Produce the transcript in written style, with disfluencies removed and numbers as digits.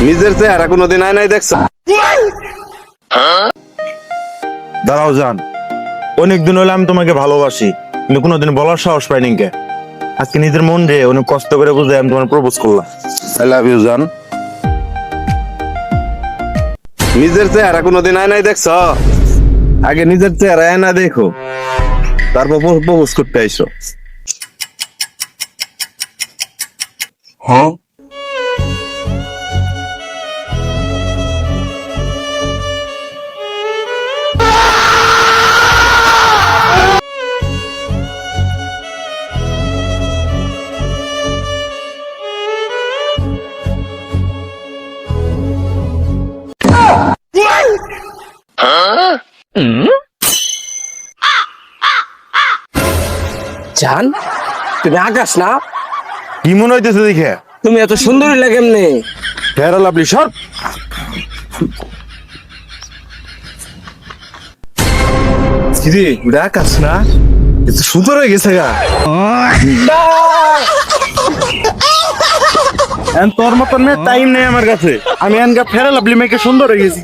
নিজের চেহারা কোনোদিন আয়নায় দেখছো? দাঁড়াও জান, অনেকদিন হলে আমি তোমাকে ভালোবাসি, কিন্তু কোনোদিন বলার সাহস পাইনি কে। আজকে নিজের মন রে অনেক কষ্ট করে বুঝে আমি তোমার প্রপোজ করলাম। আই লাভ ইউ জান। নিজের চেহারা কোনোদিন আয়নায় দেখছো? আগে নিজের চেহারা আয়না দেখো, তারপর প্রপোজ করতে আইসো। জান, তুমি আকাশ না? কি মনে হইতেছে দেখে? তুমি এত সুন্দরী লাগে এমনি। ফেরা লাভলি সর। কিরে ওটা আকাশ না? এত সুন্দর হয়ে গেছে গা। তোর মতন টাইম নেই আমার কাছে। আমি এনকা ফেরা লাভলি মেয়েকে সুন্দর হয়ে গেছি।